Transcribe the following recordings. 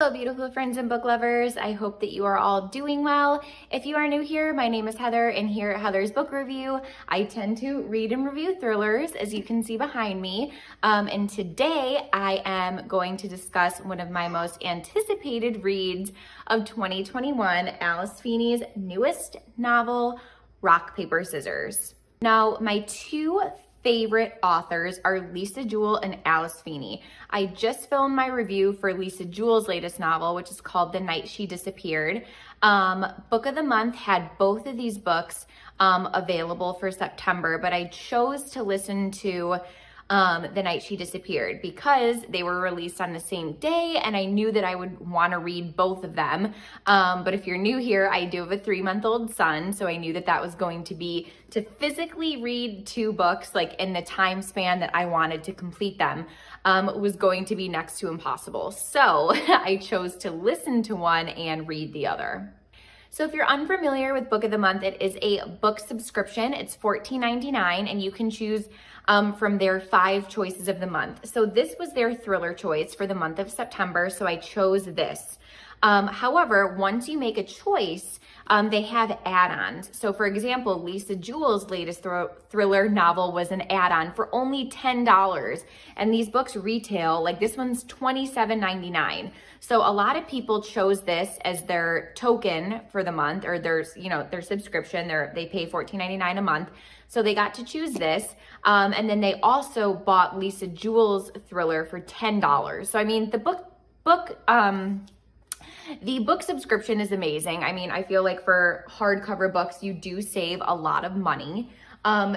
Hello, beautiful friends and book lovers. I hope that you are all doing well. If you are new here, my name is Heather, and here at Heather's Book Review, I tend to read and review thrillers, as you can see behind me. And today I am going to discuss one of my most anticipated reads of 2021, Alice Feeney's newest novel, Rock, Paper, Scissors. Now, my two favorite authors are Lisa Jewell and Alice Feeney. I just filmed my review for Lisa Jewell's latest novel, which is called The Night She Disappeared. Book of the Month had both of these books available for September, but I chose to listen to The Night She Disappeared because they were released on the same day and I knew that I would want to read both of them. But if you're new here, I do have a 3-month-old son, so I knew that that was going to be to physically read two books like in the time span that I wanted to complete them was going to be next to impossible. So I chose to listen to one and read the other. So if you're unfamiliar with Book of the Month, it is a book subscription. It's $14.99 and you can choose from their 5 choices of the month. So this was their thriller choice for the month of September, so I chose this. However, once you make a choice, they have add-ons. So for example, Lisa Jewell's latest thriller novel was an add-on for only $10. And these books retail, like this one's $27.99. So a lot of people chose this as their token for the month, or their subscription. They pay $14.99 a month. So they got to choose this. And then they also bought Lisa Jewell's thriller for $10. So I mean, the book subscription is amazing. I mean, I feel like for hardcover books, you do save a lot of money.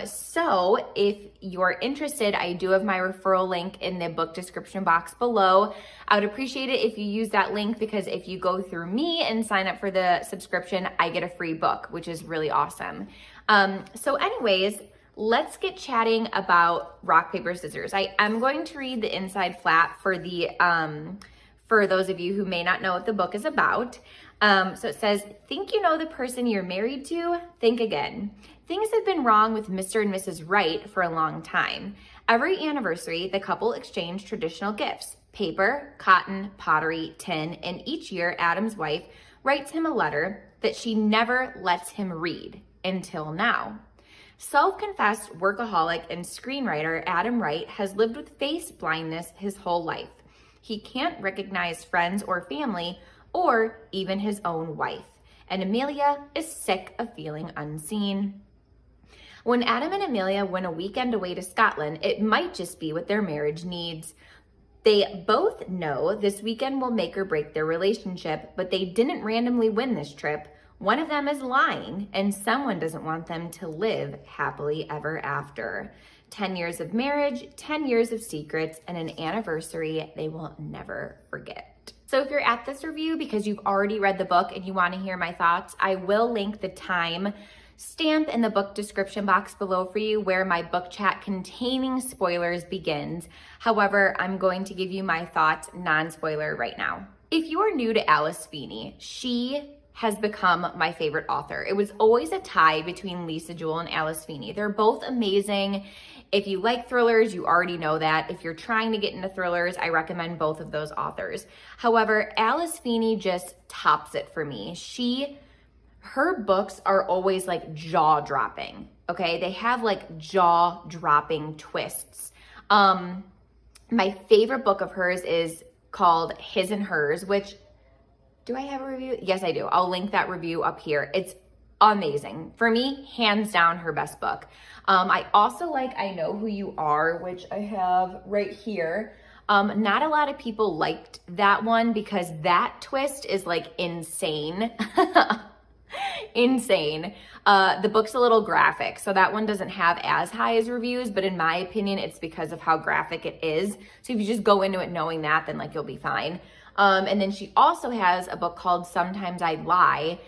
So if you're interested, I do have my referral link in the book description box below. I would appreciate it if you use that link because if you go through me and sign up for the subscription, I get a free book, which is really awesome. So anyways, let's get chatting about Rock, Paper, Scissors. I am going to read the inside flap for those of you who may not know what the book is about. So it says, think you know the person you're married to? Think again. Things have been wrong with Mr. and Mrs. Wright for a long time. Every anniversary, the couple exchange traditional gifts, paper, cotton, pottery, tin, and each year Adam's wife writes him a letter that she never lets him read until now. Self-confessed workaholic and screenwriter Adam Wright has lived with face blindness his whole life. He can't recognize friends or family or even his own wife. And Amelia is sick of feeling unseen. When Adam and Amelia went a weekend away to Scotland, it might just be what their marriage needs. They both know this weekend will make or break their relationship, but they didn't randomly win this trip. One of them is lying, and someone doesn't want them to live happily ever after. 10 years of marriage, 10 years of secrets, and an anniversary they will never forget. So if you're at this review because you've already read the book and you want to hear my thoughts, I will link the time stamp in the book description box below for you where my book chat containing spoilers begins. However, I'm going to give you my thoughts non-spoiler right now. If you are new to Alice Feeney, she has become my favorite author. It was always a tie between Lisa Jewell and Alice Feeney. They're both amazing. If you like thrillers, you already know that. If you're trying to get into thrillers, I recommend both of those authors. However, Alice Feeney just tops it for me. Her books are always like jaw-dropping, okay? They have like jaw-dropping twists. My favorite book of hers is called His and Hers, which, do I have a review? Yes, I do. I'll link that review up here. It's amazing. For me, hands down, her best book. I also like I Know Who You Are, which I have right here. Not a lot of people liked that one because that twist is like insane. Insane. The book's a little graphic, so that one doesn't have as high as reviews, but in my opinion, it's because of how graphic it is. So if you just go into it knowing that, then like you'll be fine. And then she also has a book called Sometimes I Lie,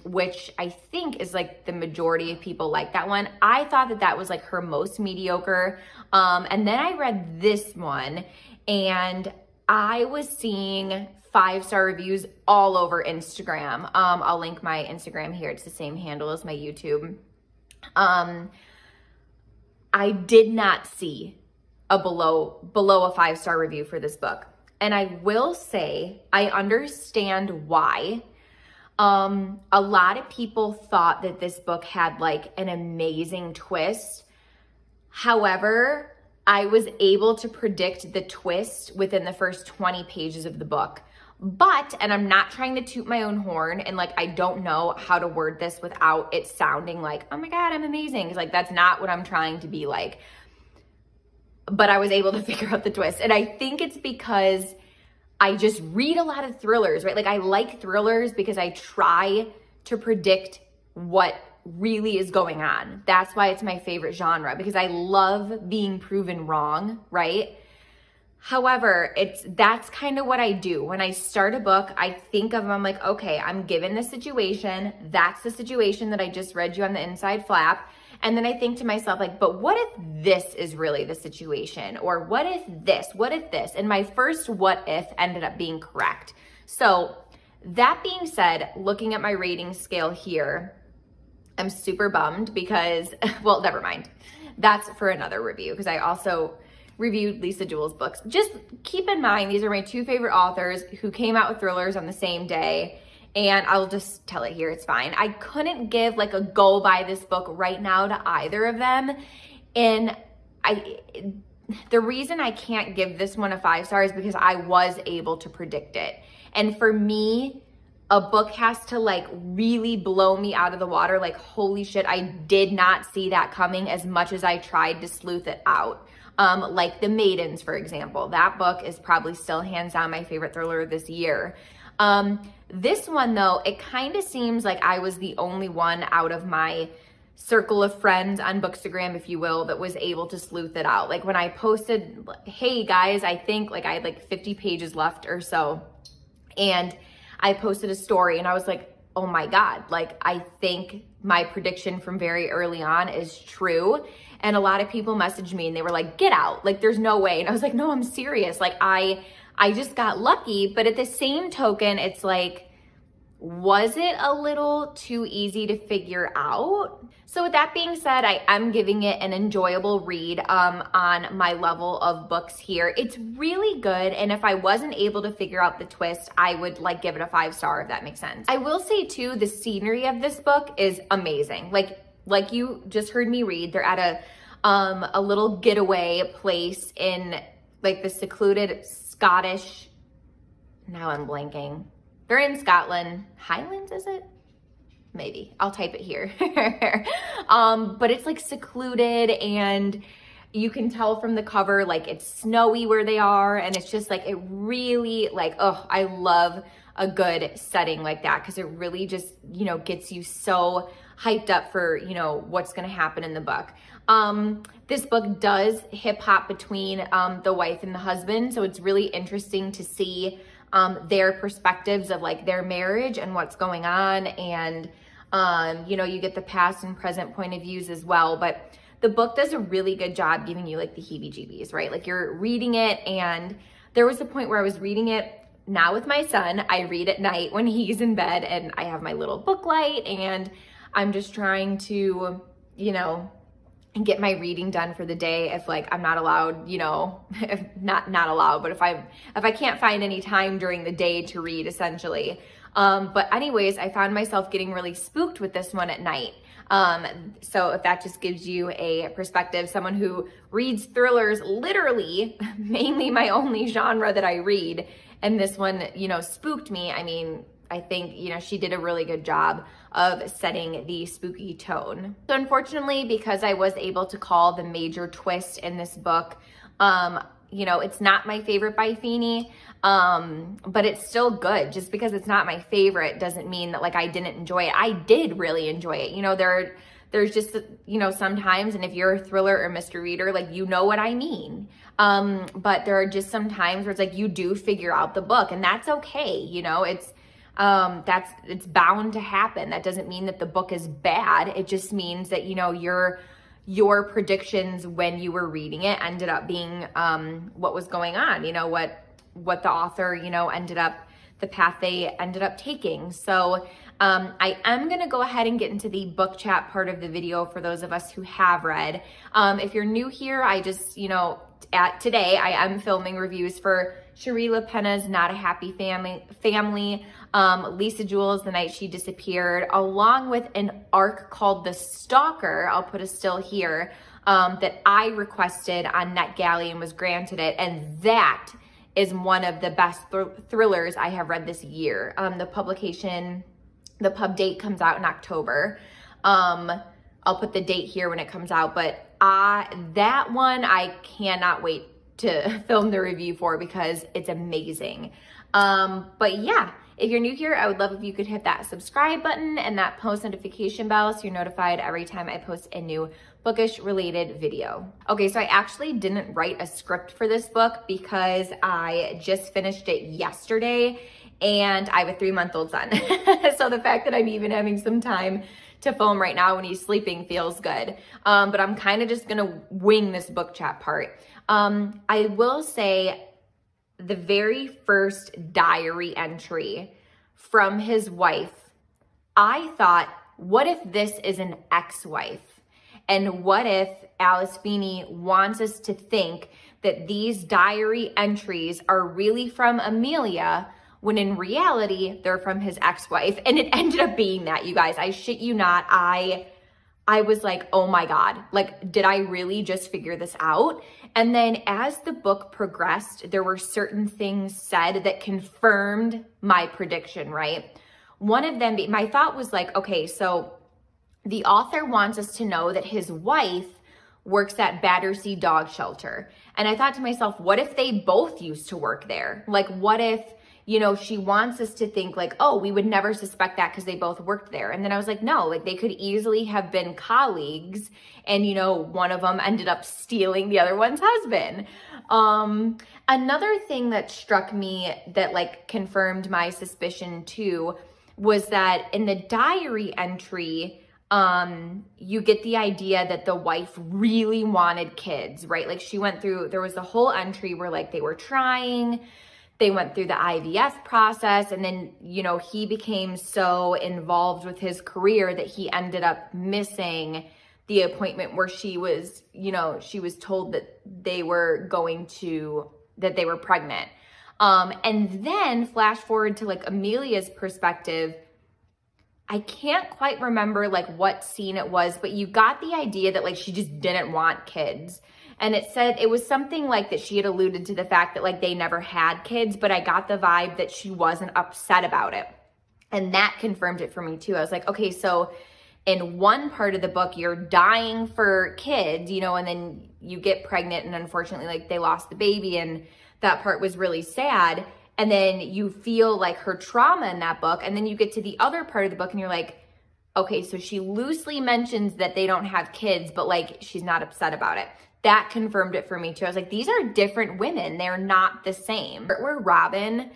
which I think is like the majority of people like that one. I thought that that was like her most mediocre. And then I read this one and I was seeing 5-star reviews all over Instagram. I'll link my Instagram here. It's the same handle as my YouTube. I did not see a below a 5-star review for this book. And I will say, I understand why. A lot of people thought that this book had like an amazing twist. However, I was able to predict the twist within the first 20 pages of the book. But, and I'm not trying to toot my own horn, and like, I don't know how to word this without it sounding like, oh my God, I'm amazing. It's like, that's not what I'm trying to be like. But I was able to figure out the twist. And I think it's because I just read a lot of thrillers, right? Like I like thrillers because I try to predict what really is going on. That's why it's my favorite genre, because I love being proven wrong, right? However, that's kind of what I do. When I start a book, I think of, I'm like, okay, I'm given this situation. That's the situation that I just read you on the inside flap. And then I think to myself, like, but what if this is really the situation? Or what if this? What if this? And my first what if ended up being correct. So that being said, looking at my rating scale here, I'm super bummed because, well, never mind. That's for another review, because I also reviewed Lisa Jewell's books. Just keep in mind, these are my two favorite authors who came out with thrillers on the same day. And I'll just tell it here, it's fine. I couldn't give like a go buy this book right now to either of them. And the reason I can't give this one a 5 stars is because I was able to predict it. And for me, a book has to like really blow me out of the water. Like, holy shit, I did not see that coming as much as I tried to sleuth it out. Like The Maidens, for example. That book is probably still hands down my favorite thriller this year. This one though, it kind of seems like I was the only one out of my circle of friends on Bookstagram, if you will, that was able to sleuth it out. Like when I posted, hey guys, I think like I had like 50 pages left or so. And I posted a story and I was like, oh my God, like I think my prediction from very early on is true. And a lot of people messaged me and they were like, get out, like there's no way. And I was like, no, I'm serious. Like I just got lucky. But at the same token, it's like, was it a little too easy to figure out? So with that being said, I am giving it an enjoyable read on my level of books here. It's really good. And if I wasn't able to figure out the twist, I would like give it a 5 star, if that makes sense. I will say too, the scenery of this book is amazing. Like you just heard me read, they're at a little getaway place in like the secluded Scottish, now I'm blanking. They're in Scotland. Highlands, is it? Maybe. I'll type it here. But it's like secluded and you can tell from the cover, like it's snowy where they are. And it's just like, it really like, oh, I love a good setting like that because it really just, you know, gets you so hyped up for, you know, what's going to happen in the book. This book does hip hop between the wife and the husband. So it's really interesting to see their perspectives of like their marriage and what's going on. And, you know, you get the past and present point of views as well. But the book does a really good job giving you like the heebie-jeebies, right? Like you're reading it and there was a point where I was reading it now with my son. I read at night when he's in bed and I have my little book light and I'm just trying to, you know, get my reading done for the day if like I'm not allowed, you know, if not allowed, but if I can't find any time during the day to read essentially. But anyways, I found myself getting really spooked with this one at night. So if that just gives you a perspective, someone who reads thrillers, literally mainly my only genre that I read, and this one, you know, spooked me. I mean, I think, you know, she did a really good job of setting the spooky tone. So unfortunately, because I was able to call the major twist in this book, you know, it's not my favorite by Feeney, but it's still good. Just because it's not my favorite doesn't mean that like I didn't enjoy it. I did really enjoy it. You know, there's just, you know, sometimes, and if you're a thriller or mystery reader, like, you know what I mean. But there are just some times where it's like, you do figure out the book and that's okay. You know, it's bound to happen. That doesn't mean that the book is bad. It just means that, you know, your predictions when you were reading it ended up being, what was going on, you know, what the author, you know, the path they ended up taking. So, I am going to go ahead and get into the book chat part of the video for those of us who have read. If you're new here, I just, you know, today I am filming reviews for Cherie LaPena's Not a Happy Family, Lisa Jewell's The Night She Disappeared, along with an arc called The Stalker. I'll put a still here, that I requested on NetGalley and was granted it. And that is one of the best thrillers I have read this year. The pub date comes out in October. I'll put the date here when it comes out, but that one I cannot wait to film the review for because it's amazing. But yeah, if you're new here, I would love if you could hit that subscribe button and that post notification bell so you're notified every time I post a new bookish related video. Okay, so I actually didn't write a script for this book because I just finished it yesterday and I have a 3-month-old son. So the fact that I'm even having some time to film right now when he's sleeping feels good. But I'm kind of just gonna wing this book chat part. I will say the very first diary entry from his wife, I thought, what if this is an ex-wife? And what if Alice Feeney wants us to think that these diary entries are really from Amelia, when in reality, they're from his ex-wife? And it ended up being that, you guys. I shit you not. I was like, oh my God, like, did I really just figure this out? And then as the book progressed, there were certain things said that confirmed my prediction, right? One of them, my thought was like, okay, so the author wants us to know that his wife works at Battersea Dog Shelter. And I thought to myself, what if they both used to work there? Like, what if, you know, she wants us to think like, oh, we would never suspect that because they both worked there. And then I was like, no, like they could easily have been colleagues and, you know, one of them ended up stealing the other one's husband. Another thing that struck me that like confirmed my suspicion too was that in the diary entry, you get the idea that the wife really wanted kids, right? Like she went through, there was a whole entry where like they were trying, they went through the IVF process, and then, you know, he became so involved with his career that he ended up missing the appointment where she was, you know, she was told that they were pregnant. And then flash forward to like Amelia's perspective. I can't quite remember like what scene it was, but you got the idea that like she just didn't want kids. And it said, it was something like that she had alluded to the fact that like they never had kids, but I got the vibe that she wasn't upset about it. And that confirmed it for me too. I was like, okay, so in one part of the book, you're dying for kids, you know, and then you get pregnant and unfortunately like they lost the baby and that part was really sad. And then you feel like her trauma in that book. And then you get to the other part of the book and you're like, okay, so she loosely mentions that they don't have kids, but like she's not upset about it. That confirmed it for me too. I was like, these are different women. They're not the same. Where Robin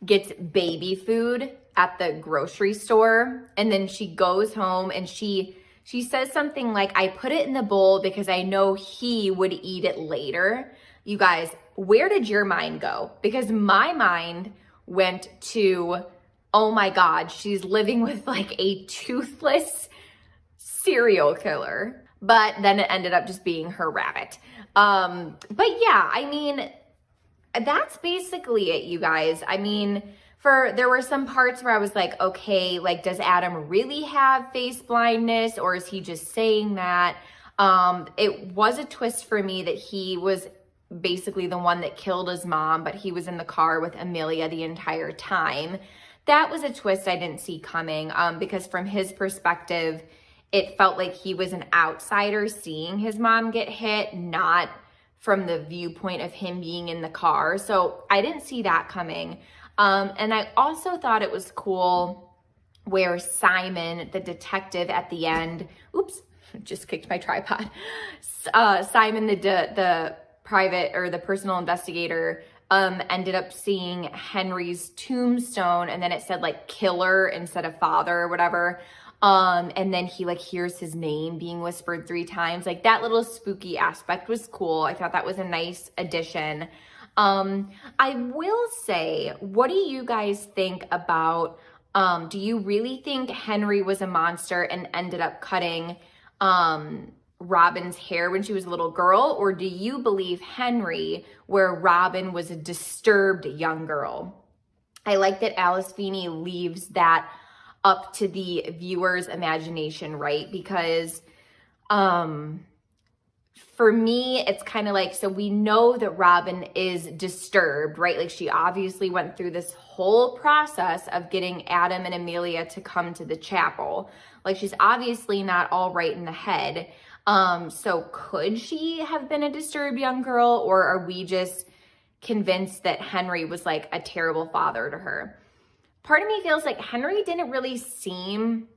gets baby food at the grocery store and then she goes home and she says something like, I put it in the bowl because I know he would eat it later. You guys, where did your mind go? Because my mind went to, oh my God, she's living with like a toothless serial killer. But then it ended up just being her rabbit. But yeah, I mean, that's basically it, you guys. I mean, there were some parts where I was like, okay, like, does Adam really have face blindness or is he just saying that? It was a twist for me that he was basically the one that killed his mom, but he was in the car with Amelia the entire time. That was a twist I didn't see coming, because from his perspective, it felt like he was an outsider seeing his mom get hit, not from the viewpoint of him being in the car. So I didn't see that coming. And I also thought it was cool where Simon, the detective at the end, oops, just kicked my tripod. Simon, the private or the personal investigator, ended up seeing Henry's tombstone and then it said like killer instead of father or whatever. And then he like hears his name being whispered 3 times. Like that little spooky aspect was cool. I thought that was a nice addition. I will say, what do you guys think about, do you really think Henry was a monster and ended up cutting, Robin's hair when she was a little girl, or do you believe Henry, where Robin was a disturbed young girl? I like that Alice Feeney leaves that up to the viewer's imagination, right? Because for me, it's kind of like, so we know that Robin is disturbed, right? Like she obviously went through this whole process of getting Adam and Amelia to come to the chapel. Like she's obviously not all right in the head. So could she have been a disturbed young girl, or are we just convinced that Henry was like a terrible father to her? Part of me feels like Henry didn't really seem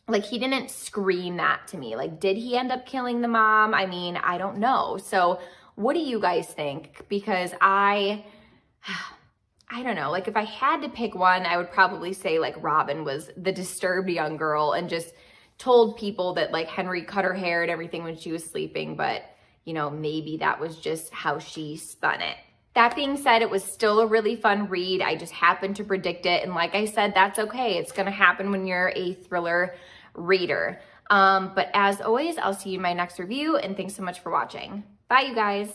like, he didn't scream that to me. Like, did he end up killing the mom? I mean, I don't know. So what do you guys think? Because I don't know. Like, if I had to pick one, I would probably say like Robin was the disturbed young girl and just told people that like Henry cut her hair and everything when she was sleeping, but you know, maybe that was just how she spun it. That being said, it was still a really fun read. I just happened to predict it. And like I said, that's okay. It's going to happen when you're a thriller reader. But as always, I'll see you in my next review, and thanks so much for watching. Bye, you guys.